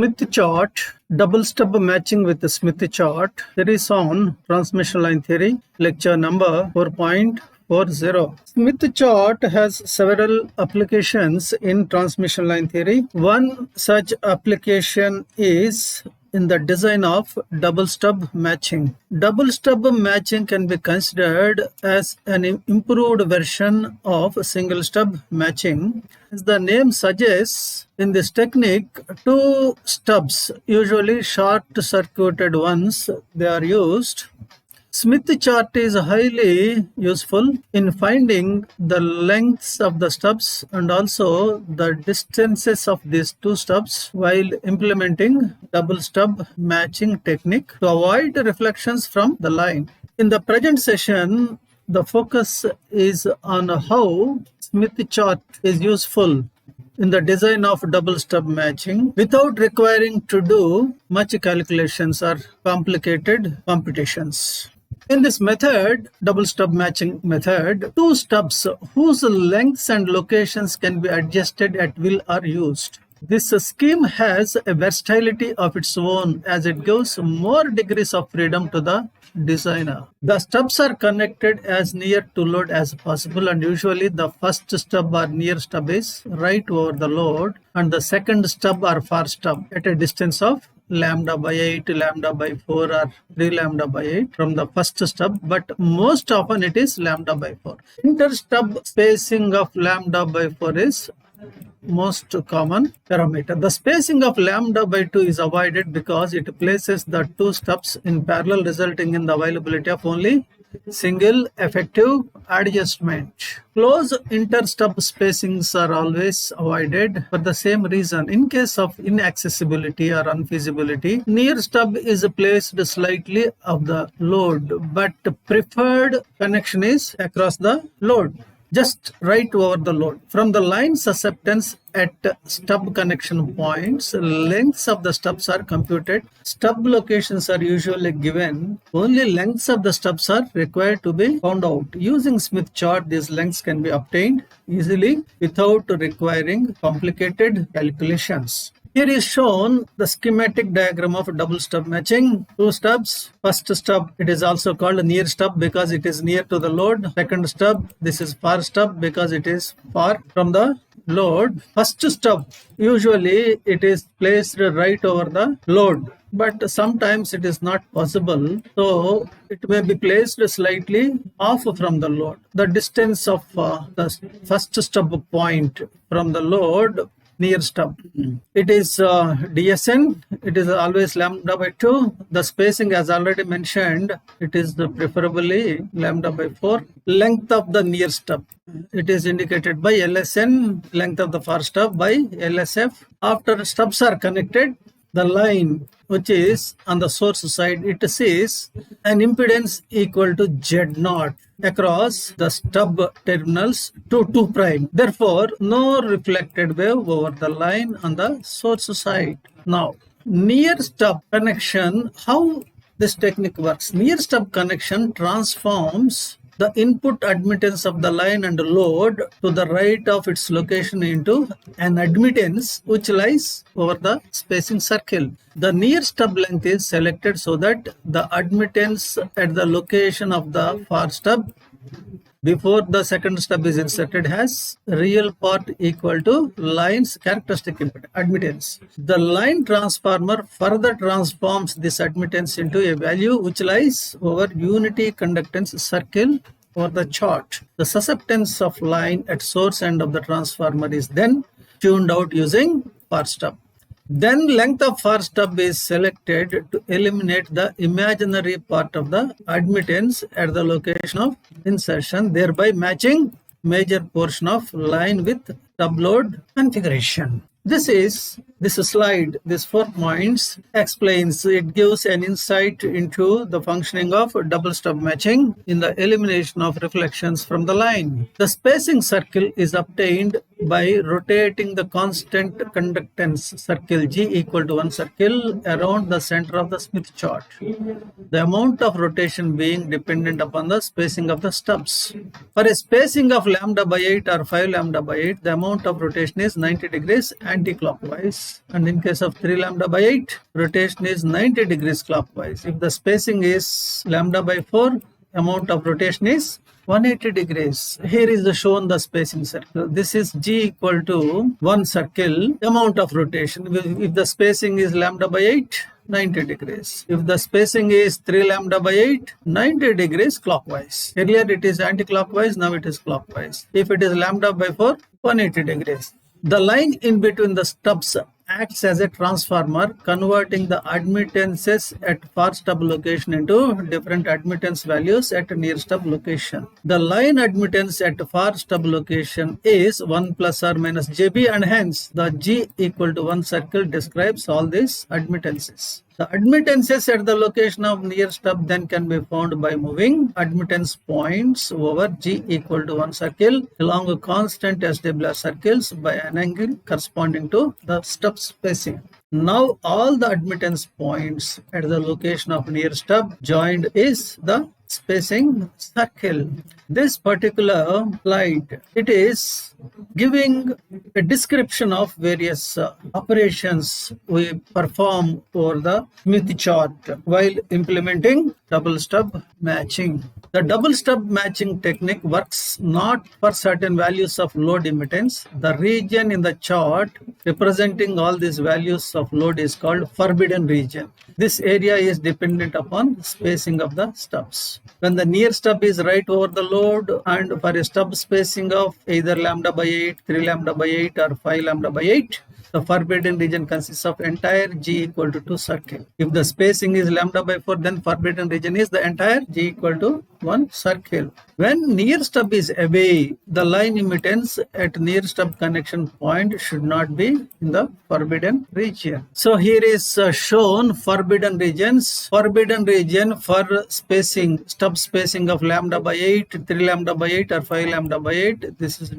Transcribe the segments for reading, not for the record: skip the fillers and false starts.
Smith chart, double stub matching with the Smith chart. Series on transmission line theory, lecture number 4.40. Smith chart has several applications in transmission line theory. One such application is in the design of double stub matching. Double stub matching can be considered as an improved version of single stub matching. As the name suggests, in this technique, two stubs, usually short-circuited ones, they are used. Smith chart is highly useful in finding the lengths of the stubs and also the distances of these two stubs while implementing double stub matching technique to avoid reflections from the line. In the present session, the focus is on how Smith chart is useful in the design of double stub matching without requiring to do much calculations or complicated computations. In this method, double stub matching method, two stubs whose lengths and locations can be adjusted at will are used. This scheme has a versatility of its own as it gives more degrees of freedom to the designer. The stubs are connected as near to load as possible, and usually the first stub or near stub is right over the load and the second stub or far stub at a distance of lambda by 8, lambda by 4 or 3 lambda by 8 from the first stub, but most often it is lambda by 4. Inter-stub spacing of lambda by 4 is most common parameter. The spacing of lambda by 2 is avoided because it places the two stubs in parallel, resulting in the availability of only single effective adjustment. Close inter-stub spacings are always avoided for the same reason. In case of inaccessibility or unfeasibility, near stub is placed slightly of the load, but preferred connection is across the load, just right over the load. From the line susceptance at stub connection points, lengths of the stubs are computed. Stub locations are usually given. Only lengths of the stubs are required to be found out. Using Smith chart, these lengths can be obtained easily without requiring complicated calculations. Here is shown the schematic diagram of double stub matching. Two stubs. First stub, it is also called near stub because it is near to the load. Second stub, this is far stub because it is far from the load. First stub, usually it is placed right over the load, but sometimes it is not possible. So it may be placed slightly off from the load. The distance of the first stub point from the load, near stub, it is DSN. It is always lambda by 2. The spacing, as already mentioned, it is preferably lambda by 4. Length of the near stub, it is indicated by LSN. Length of the far stub by LSF. After stubs are connected, the line which is on the source side, it sees an impedance equal to Z0 across the stub terminals to 2 prime. Therefore, no reflected wave over the line on the source side. Now, near stub connection, how this technique works? Near stub connection transforms the input admittance of the line and load to the right of its location into an admittance which lies over the spacing circle. The near stub length is selected so that the admittance at the location of the far stub before the second stub is inserted has real part equal to line's characteristic admittance. The line transformer further transforms this admittance into a value which lies over unity conductance circle over the chart. The susceptance of line at source end of the transformer is then tuned out using far stub. Then length of far stub is selected to eliminate the imaginary part of the admittance at the location of insertion, thereby matching major portion of line with stub load configuration. This slide, these 4 points explains, it gives an insight into the functioning of double stub matching in the elimination of reflections from the line. The spacing circle is obtained by rotating the constant conductance circle G equal to 1 circle around the center of the Smith chart. The amount of rotation being dependent upon the spacing of the stubs. For a spacing of lambda by 8 or 5 lambda by 8, the amount of rotation is 90 degrees anti-clockwise. And in case of 3 lambda by 8, rotation is 90 degrees clockwise. If the spacing is lambda by 4, amount of rotation is 180 degrees. Here is shown the spacing circle. This is G equal to 1 circle, amount of rotation. If the spacing is lambda by 8, 90 degrees. If the spacing is 3 lambda by 8, 90 degrees clockwise. Earlier it is anti-clockwise, now it is clockwise. If it is lambda by 4, 180 degrees. The line in between the stubs acts as a transformer, converting the admittances at far stub location into different admittance values at near stub location. The line admittance at far stub location is 1 plus or minus JB, and hence the G equal to 1 circle describes all these admittances. The admittances at the location of near stub then can be found by moving admittance points over G equal to 1 circle along a constant SWR circles by an angle corresponding to the stub spacing. Now all the admittance points at the location of near stub joined is the spacing circle. This particular slide, it is giving a description of various operations we perform over the Smith chart while implementing double stub matching. The double stub matching technique works not for certain values of load impedances. The region in the chart representing all these values of load is called forbidden region. This area is dependent upon spacing of the stubs. When the near stub is right over the load and for a stub spacing of either lambda by 8, 3 lambda by 8 or 5 lambda by 8, the forbidden region consists of entire G equal to 2 circle. If the spacing is lambda by 4, then forbidden region is the entire G equal to 1 circle. When near stub is away, the line emittance at near stub connection point should not be in the forbidden region. So here is shown forbidden regions. Forbidden region for spacing, stub spacing of lambda by 8, 3 lambda by 8 or 5 lambda by 8. This is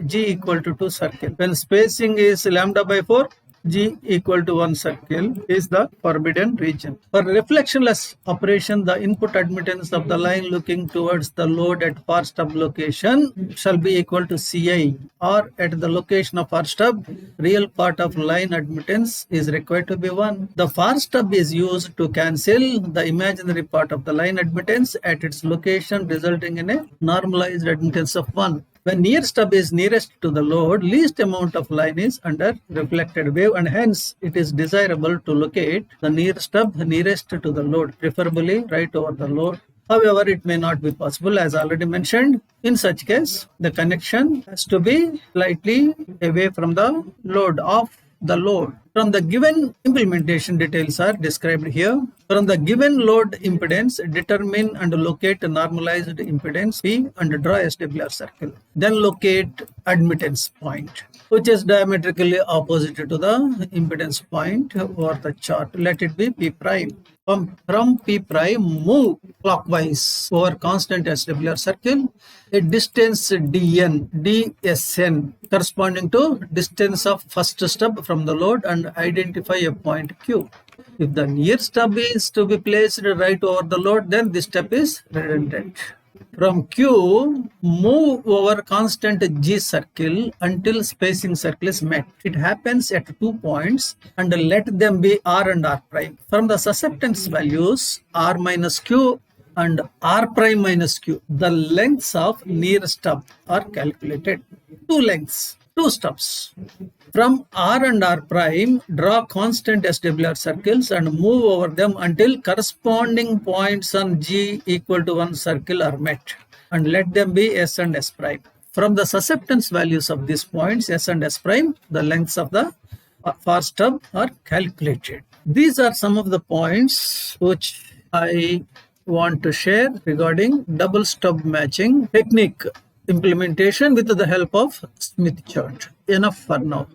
G equal to 2 circle. When spacing is lambda by 4, G equal to 1 circle is the forbidden region. For reflectionless operation, the input admittance of the line looking towards the load at far stub location shall be equal to Ci, or at the location of far stub, real part of line admittance is required to be 1. The far stub is used to cancel the imaginary part of the line admittance at its location, resulting in a normalized admittance of 1. When near stub is nearest to the load, least amount of line is under reflected wave, and hence it is desirable to locate the near stub nearest to the load, preferably right over the load. However, it may not be possible, as already mentioned. In such case, the connection has to be slightly away from the load, off the load. From the given implementation, details are described here. From the given load impedance, determine and locate normalized impedance P and draw a SWR circle. Then locate admittance point, which is diametrically opposite to the impedance point over the chart. Let it be P prime. From P prime, move clockwise over constant SWR circle, a distance dsn corresponding to distance of first stub from the load, and identify a point Q. If the near stub is to be placed right over the load, then this step is redundant. From Q, move over constant G circle until spacing circle is met. It happens at 2 points and let them be R and R prime. From the susceptance values R minus Q and R prime minus Q, the lengths of near stub are calculated. 2 lengths, 2 stubs. From R and R prime, draw constant SWR circles and move over them until corresponding points on G equal to 1 circle are met, and let them be S and S prime. From the susceptance values of these points, S and S prime, the lengths of the far stub are calculated. These are some of the points which I want to share regarding double stub matching technique implementation with the help of Smith chart. Enough for now.